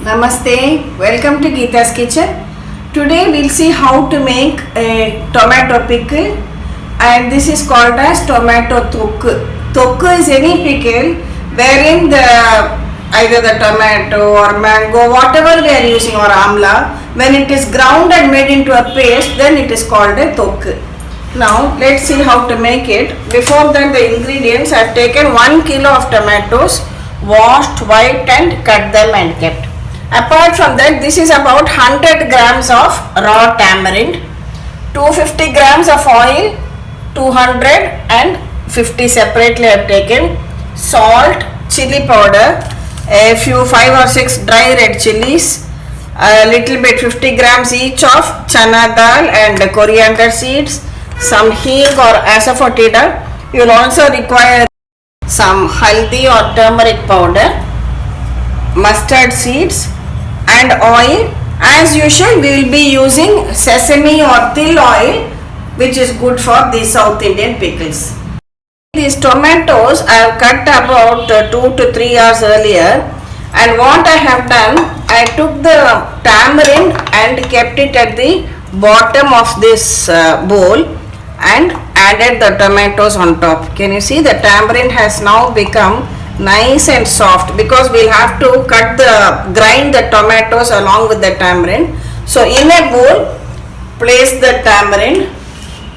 Namaste, welcome to Geeta's Kitchen. Today we'll see how to make a tomato pickle, and this is called as tomato thokku. Thokku is any pickle wherein either the tomato or mango, whatever we are using, or amla, when it is ground and made into a paste, then it is called a thokku. Now let's see how to make it. Before that, the ingredients: I have taken 1 kilo of tomatoes, washed, wiped and cut them and kept. Apart from that, this is about 100 grams of raw tamarind, 250 grams of oil, 250 separately I have taken, salt, chili powder, a few 5 or 6 dry red chilies, a little bit 50 grams each of Channa Dal and coriander seeds, some Hing or asafoetida. You will also require some Haldi or turmeric powder, mustard seeds and oil. As usual, we will be using sesame or til oil, which is good for the South Indian pickles. These tomatoes I have cut about 2 to 3 hours earlier, and what I have done, I took the tamarind and kept it at the bottom of this bowl and added the tomatoes on top. Can you see the tamarind has now become nice and soft, because we'll have to grind the tomatoes along with the tamarind. So in a bowl, place the tamarind,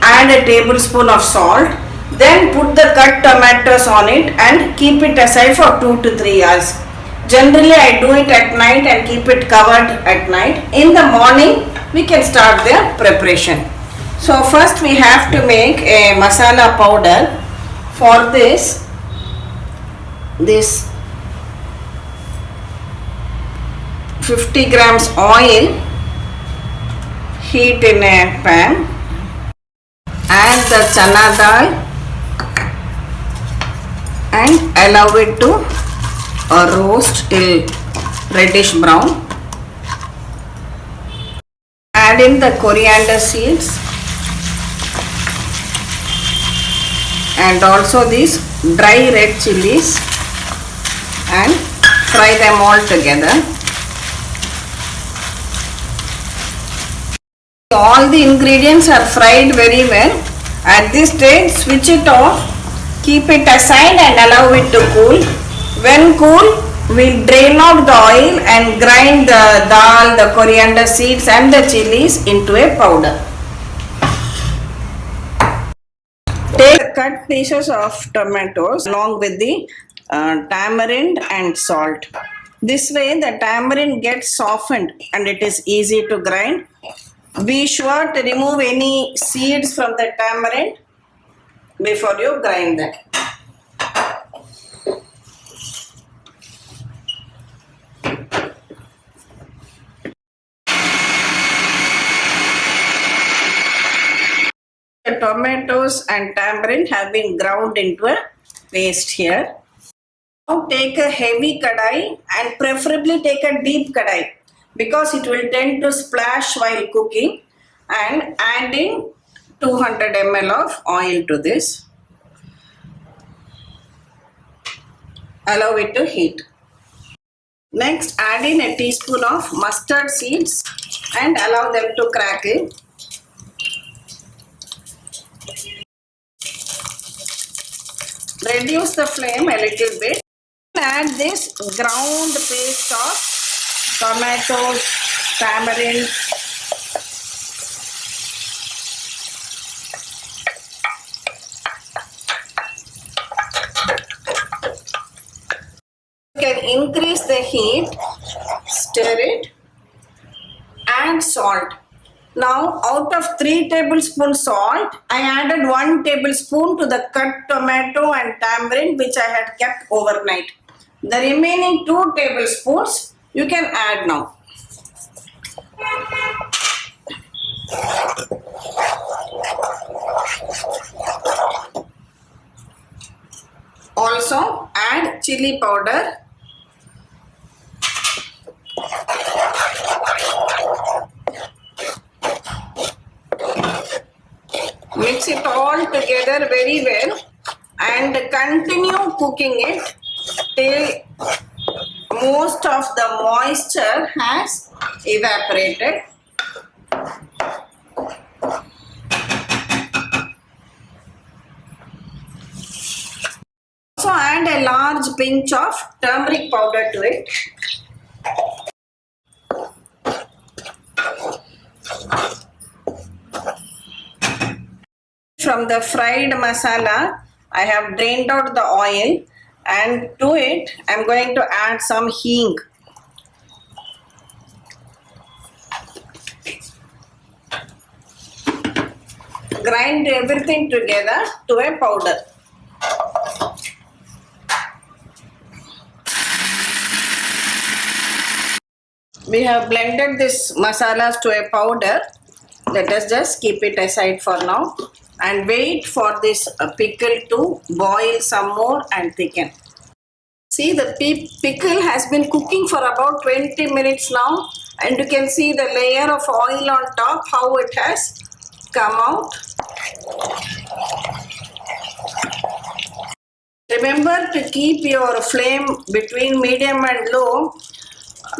add a tablespoon of salt, then put the cut tomatoes on it and keep it aside for 2 to 3 hours. Generally I do it at night and keep it covered at night. In the morning we can start the preparation. So first we have to make a masala powder. For this 50 grams oil, heat in a pan, add the chana dal and allow it to roast till reddish brown. Add in the coriander seeds and also these dry red chilies and fry them all together. All the ingredients are fried very well. At this stage, switch it off, keep it aside and allow it to cool. When cool, we'll drain out the oil and grind the dal, the coriander seeds and the chilies into a powder. Take cut pieces of tomatoes along with the tamarind and salt. This way the tamarind gets softened and it is easy to grind. Be sure to remove any seeds from the tamarind before you grind them. The tomatoes and tamarind have been ground into a paste here. Now take a heavy kadai and preferably take a deep kadai, because it will tend to splash while cooking, and add in 200 ml of oil to this. Allow it to heat. Next, add in a teaspoon of mustard seeds and allow them to crackle. Reduce the flame a little bit. Add this ground paste of tomatoes, tamarind, you can increase the heat, stir it, and salt. Now out of 3 tablespoons salt, I added 1 tablespoon to the cut tomato and tamarind which I had kept overnight. The remaining 2 tablespoons you can add now. Also add chili powder. Mix it all together very well and continue cooking it till most of the moisture has evaporated. Also add a large pinch of turmeric powder to it. From the fried masala, I have drained out the oil, and to it I am going to add some hing. Grind everything together to a powder. We have blended this masalas to a powder. Let us just keep it aside for now and wait for this pickle to boil some more and thicken. See, the pickle has been cooking for about 20 minutes now, and you can see the layer of oil on top, how it has come out. Remember to keep your flame between medium and low,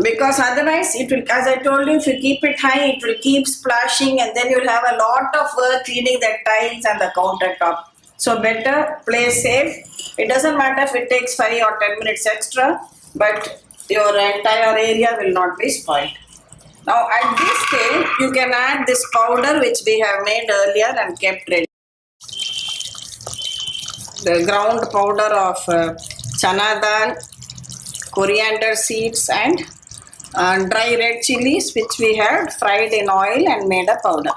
because otherwise it will, as I told you, if you keep it high, it will keep splashing and then you'll have a lot of work cleaning the tiles and the countertop. So better play safe. It doesn't matter if it takes 5 or 10 minutes extra, but your entire area will not be spoiled. Now at this stage, you can add this powder which we have made earlier and kept ready. The ground powder of Channa Dal, coriander seeds and dry red chilies which we had fried in oil and made a powder.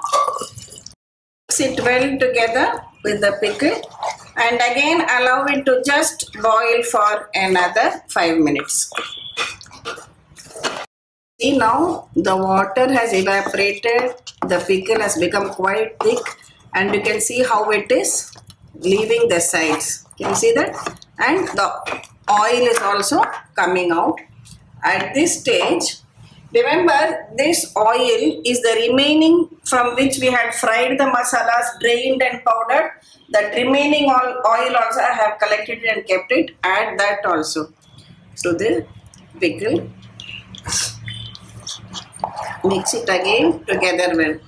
Mix it well together with the pickle and again allow it to just boil for another 5 minutes. See, now the water has evaporated, the pickle has become quite thick, and you can see how it is leaving the sides. Can you see that? And the oil is also coming out. At this stage, remember this oil is the remaining from which we had fried the masalas, drained and powdered. That remaining oil also I have collected it and kept it. Add that also to the pickle. Mix it again together well.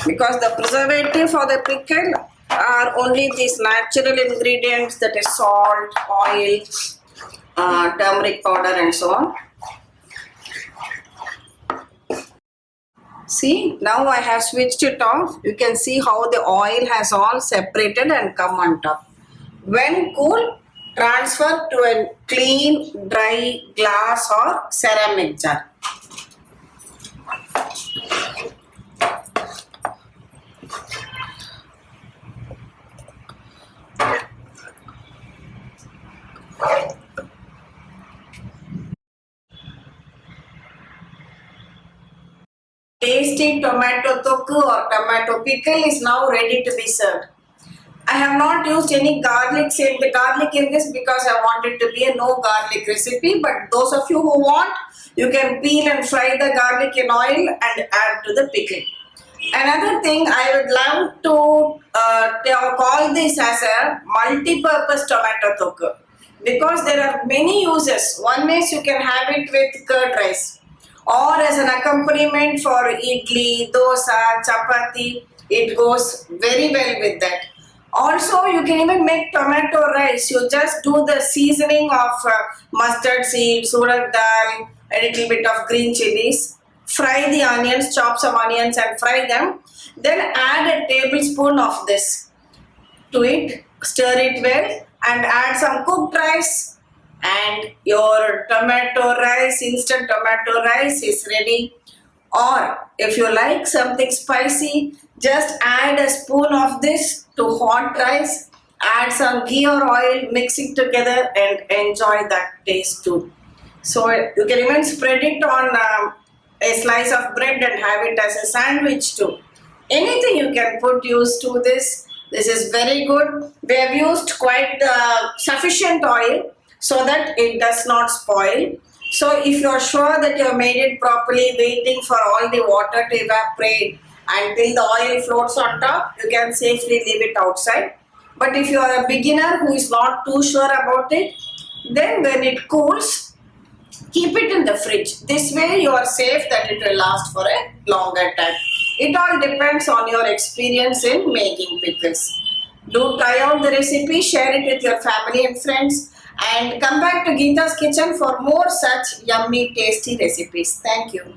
Because the preservative for the pickle are only these natural ingredients, that is salt, oil, turmeric powder and so on. See, now I have switched it off. You can see how the oil has all separated and come on top. When cool, transfer to a clean, dry glass or ceramic jar. Tasty tomato thokku or tomato pickle is now ready to be served. I have not used any garlic in this because I want it to be a no garlic recipe, but those of you who want, you can peel and fry the garlic in oil and add to the pickle. Another thing, I would love to call this as a multi-purpose tomato thokku, because there are many uses. One is you can have it with curd rice, or as an accompaniment for idli, dosa, chapati. It goes very well with that. Also, you can even make tomato rice. You just do the seasoning of mustard seeds, urad dal, a little bit of green chilies. Fry the onions, chop some onions and fry them. Then add a tablespoon of this to it. Stir it well and add some cooked rice. And your tomato rice, instant tomato rice is ready. Or if you like something spicy, just add a spoon of this to hot rice, add some ghee or oil, mix it together and enjoy that taste too. So you can even spread it on a slice of bread and have it as a sandwich too. Anything you can put use to this. This is very good. We have used quite sufficient oil so that it does not spoil. So if you are sure that you have made it properly, waiting for all the water to evaporate until the oil floats on top, you can safely leave it outside. But if you are a beginner who is not too sure about it, Then when it cools, keep it in the fridge. This way you are safe that it will last for a longer time. It all depends on your experience in making pickles. Do try out the recipe, share it with your family and friends, and come back to Geeta's Kitchen for more such yummy tasty recipes. Thank you.